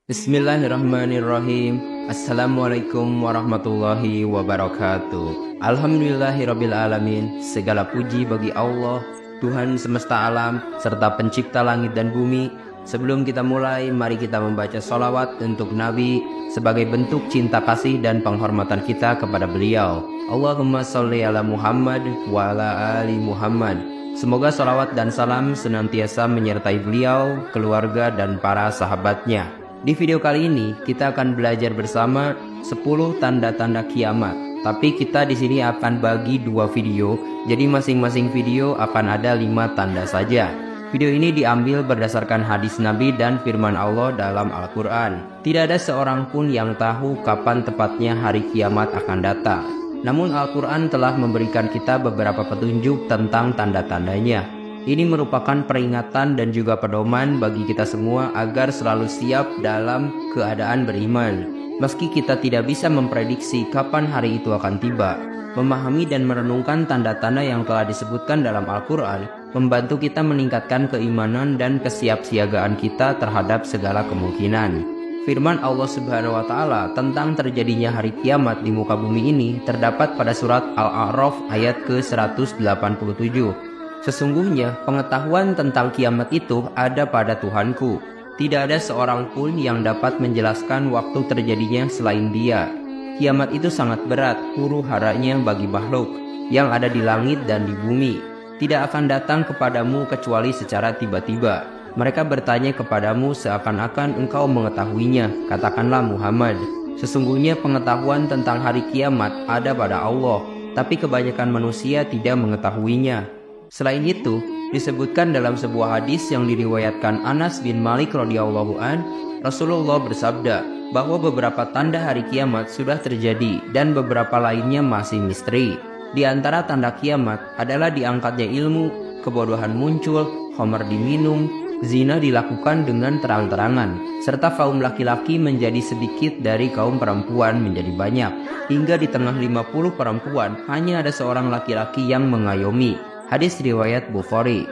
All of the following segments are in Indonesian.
Bismillahirrahmanirrahim. Assalamualaikum warahmatullahi wabarakatuh. Alhamdulillahirabbil alamin. Segala puji bagi Allah, Tuhan semesta alam serta pencipta langit dan bumi. Sebelum kita mulai, mari kita membaca sholawat untuk Nabi sebagai bentuk cinta kasih dan penghormatan kita kepada beliau. Allahumma sholli ala Muhammad wa ala ali Muhammad. Semoga sholawat dan salam senantiasa menyertai beliau, keluarga dan para sahabatnya. Di video kali ini kita akan belajar bersama 10 tanda-tanda kiamat. Tapi kita di sini akan bagi 2 video. Jadi masing-masing video akan ada 5 tanda saja. Video ini diambil berdasarkan hadis Nabi dan firman Allah dalam Al-Quran. Tidak ada seorang pun yang tahu kapan tepatnya hari kiamat akan datang. Namun Al-Quran telah memberikan kita beberapa petunjuk tentang tanda-tandanya. Ini merupakan peringatan dan juga pedoman bagi kita semua agar selalu siap dalam keadaan beriman. Meski kita tidak bisa memprediksi kapan hari itu akan tiba, memahami dan merenungkan tanda-tanda yang telah disebutkan dalam Al-Quran membantu kita meningkatkan keimanan dan kesiapsiagaan kita terhadap segala kemungkinan. Firman Allah Subhanahu wa Ta'ala tentang terjadinya hari kiamat di muka bumi ini terdapat pada surat Al-A'raf ayat ke-187. Sesungguhnya pengetahuan tentang kiamat itu ada pada Tuhanku. Tidak ada seorang pun yang dapat menjelaskan waktu terjadinya selain Dia. Kiamat itu sangat berat, huru-haranya bagi makhluk yang ada di langit dan di bumi. Tidak akan datang kepadamu kecuali secara tiba-tiba. Mereka bertanya kepadamu seakan-akan engkau mengetahuinya. Katakanlah Muhammad, sesungguhnya pengetahuan tentang hari kiamat ada pada Allah, tapi kebanyakan manusia tidak mengetahuinya. Selain itu, disebutkan dalam sebuah hadis yang diriwayatkan Anas bin Malik radhiyallahu an, Rasulullah bersabda bahwa beberapa tanda hari kiamat sudah terjadi dan beberapa lainnya masih misteri. Di antara tanda kiamat adalah diangkatnya ilmu, kebodohan muncul, khamar diminum, zina dilakukan dengan terang-terangan, serta kaum laki-laki menjadi sedikit dari kaum perempuan menjadi banyak. Hingga di tengah 50 perempuan, hanya ada seorang laki-laki yang mengayomi. Hadis riwayat Bukhari.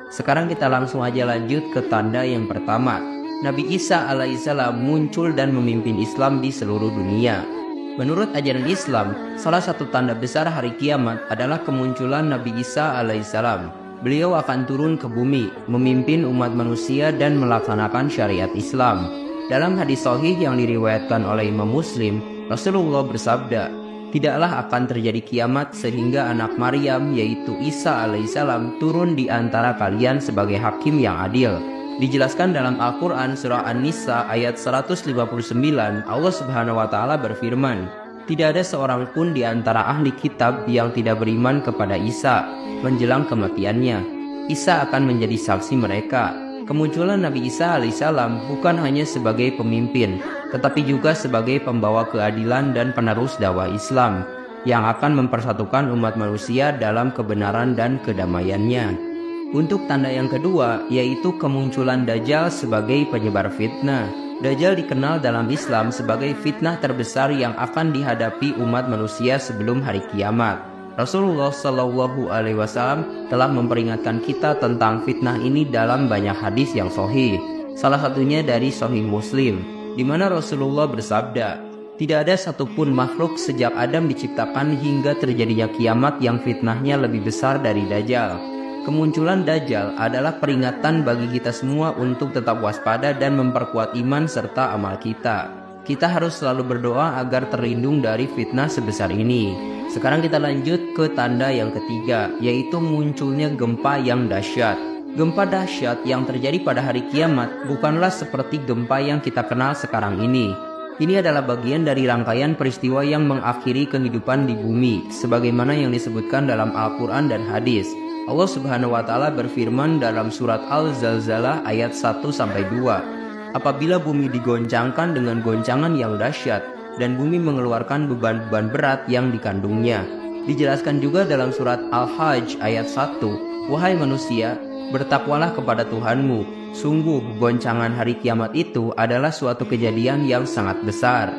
Sekarang kita langsung aja lanjut ke tanda yang pertama. Nabi Isa alaihissalam muncul dan memimpin Islam di seluruh dunia. Menurut ajaran Islam, salah satu tanda besar hari kiamat adalah kemunculan Nabi Isa alaihissalam. Beliau akan turun ke bumi, memimpin umat manusia dan melaksanakan syariat Islam. Dalam hadis sahih yang diriwayatkan oleh Imam Muslim, Rasulullah bersabda, tidaklah akan terjadi kiamat sehingga anak Maryam yaitu Isa alaihissalam turun di antara kalian sebagai hakim yang adil. Dijelaskan dalam Al-Quran surah An-Nisa ayat 159, Allah Subhanahu wa Ta'ala berfirman, tidak ada seorang pun di antara ahli kitab yang tidak beriman kepada Isa menjelang kematiannya. Isa akan menjadi saksi mereka. Kemunculan Nabi Isa alaihissalam bukan hanya sebagai pemimpin, tetapi juga sebagai pembawa keadilan dan penerus dakwah Islam yang akan mempersatukan umat manusia dalam kebenaran dan kedamaiannya. Untuk tanda yang kedua, yaitu kemunculan Dajjal sebagai penyebar fitnah. Dajjal dikenal dalam Islam sebagai fitnah terbesar yang akan dihadapi umat manusia sebelum hari kiamat. Rasulullah Shallallahu Alaihi Wasallam telah memperingatkan kita tentang fitnah ini dalam banyak hadis yang sahih. Salah satunya dari Sahih Muslim, di mana Rasulullah bersabda, tidak ada satupun makhluk sejak Adam diciptakan hingga terjadinya kiamat yang fitnahnya lebih besar dari Dajjal. Kemunculan Dajjal adalah peringatan bagi kita semua untuk tetap waspada dan memperkuat iman serta amal kita. Kita harus selalu berdoa agar terlindung dari fitnah sebesar ini. Sekarang kita lanjut ke tanda yang ketiga, yaitu munculnya gempa yang dahsyat. Gempa dahsyat yang terjadi pada hari kiamat bukanlah seperti gempa yang kita kenal sekarang ini. Ini adalah bagian dari rangkaian peristiwa yang mengakhiri kehidupan di bumi, sebagaimana yang disebutkan dalam Al-Quran dan hadis. Allah Subhanahu wa Ta'ala berfirman dalam surat Al-Zalzalah ayat 1-2. Apabila bumi digoncangkan dengan goncangan yang dahsyat dan bumi mengeluarkan beban-beban berat yang dikandungnya. Dijelaskan juga dalam surat Al-Hajj ayat 1, wahai manusia, bertakwalah kepada Tuhanmu. Sungguh goncangan hari kiamat itu adalah suatu kejadian yang sangat besar.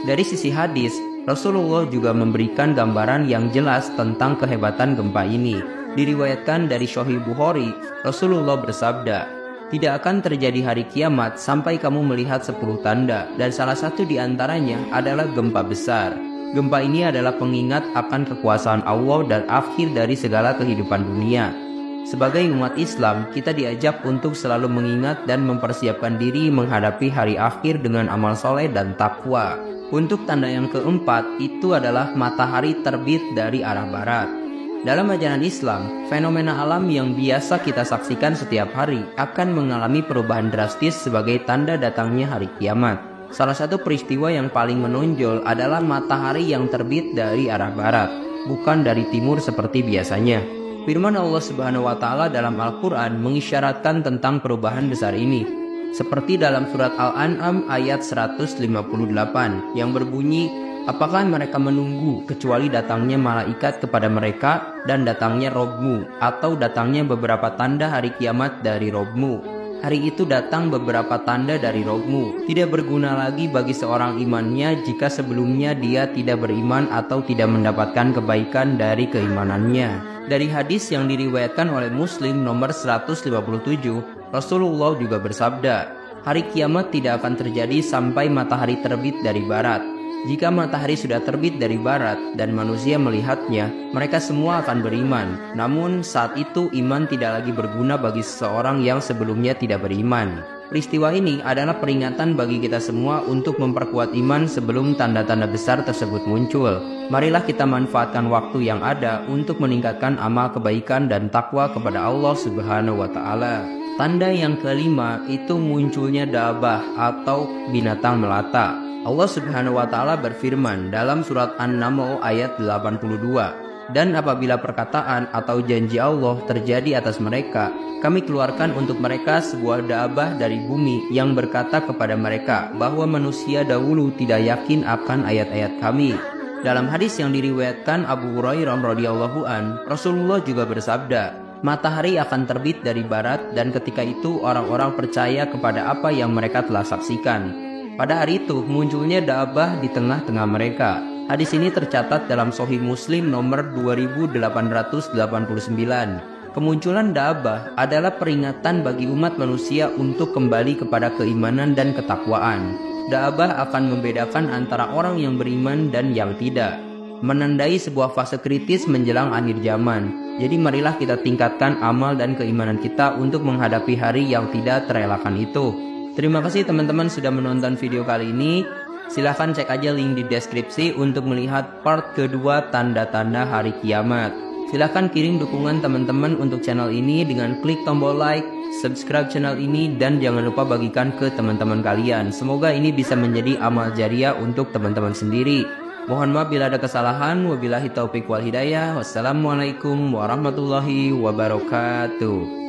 Dari sisi hadis, Rasulullah juga memberikan gambaran yang jelas tentang kehebatan gempa ini. Diriwayatkan dari Sahih Bukhari, Rasulullah bersabda, Tidak akan terjadi hari kiamat sampai kamu melihat 10 tanda, dan salah satu di antaranya adalah gempa besar. Gempa ini adalah pengingat akan kekuasaan Allah dan akhir dari segala kehidupan dunia. Sebagai umat Islam, kita diajak untuk selalu mengingat dan mempersiapkan diri menghadapi hari akhir dengan amal soleh dan takwa. Untuk tanda yang keempat, itu adalah matahari terbit dari arah barat. Dalam ajaran Islam, fenomena alam yang biasa kita saksikan setiap hari akan mengalami perubahan drastis sebagai tanda datangnya hari kiamat. Salah satu peristiwa yang paling menonjol adalah matahari yang terbit dari arah barat, bukan dari timur seperti biasanya. Firman Allah Subhanahu wa Ta'ala dalam Al-Quran mengisyaratkan tentang perubahan besar ini, seperti dalam surat Al-An'am ayat 158 yang berbunyi, apakah mereka menunggu kecuali datangnya malaikat kepada mereka dan datangnya Robmu, atau datangnya beberapa tanda hari kiamat dari Robmu. Hari itu datang beberapa tanda dari Robmu. Tidak berguna lagi bagi seorang imannya jika sebelumnya dia tidak beriman atau tidak mendapatkan kebaikan dari keimanannya. Dari hadis yang diriwayatkan oleh Muslim nomor 157, Rasulullah juga bersabda, hari kiamat tidak akan terjadi sampai matahari terbit dari barat. Jika matahari sudah terbit dari barat dan manusia melihatnya, mereka semua akan beriman. Namun saat itu iman tidak lagi berguna bagi seseorang yang sebelumnya tidak beriman. Peristiwa ini adalah peringatan bagi kita semua untuk memperkuat iman sebelum tanda-tanda besar tersebut muncul. Marilah kita manfaatkan waktu yang ada untuk meningkatkan amal kebaikan dan takwa kepada Allah Subhanahu wa Ta'ala. Tanda yang kelima itu munculnya daabah atau binatang melata. Allah Subhanahu wa Ta'ala berfirman dalam surat An-Naml ayat 82, dan apabila perkataan atau janji Allah terjadi atas mereka, kami keluarkan untuk mereka sebuah daabah dari bumi yang berkata kepada mereka bahwa manusia dahulu tidak yakin akan ayat-ayat kami. Dalam hadis yang diriwayatkan Abu Hurairah radhiyallahu an, Rasulullah juga bersabda, matahari akan terbit dari barat dan ketika itu orang-orang percaya kepada apa yang mereka telah saksikan. Pada hari itu munculnya daabah di tengah-tengah mereka. Hadis ini tercatat dalam Sahih Muslim nomor 2889. Kemunculan daabah adalah peringatan bagi umat manusia untuk kembali kepada keimanan dan ketakwaan. Daabah akan membedakan antara orang yang beriman dan yang tidak, menandai sebuah fase kritis menjelang akhir zaman. Jadi marilah kita tingkatkan amal dan keimanan kita untuk menghadapi hari yang tidak terelakkan itu. Terima kasih teman-teman sudah menonton video kali ini. Silahkan cek aja link di deskripsi untuk melihat part kedua tanda-tanda hari kiamat. Silahkan kirim dukungan teman-teman untuk channel ini dengan klik tombol like, subscribe channel ini, dan jangan lupa bagikan ke teman-teman kalian. Semoga ini bisa menjadi amal jariah untuk teman-teman sendiri. Mohon maaf bila ada kesalahan. Wabillahi taufiq wal hidayah. Wassalamualaikum warahmatullahi wabarakatuh.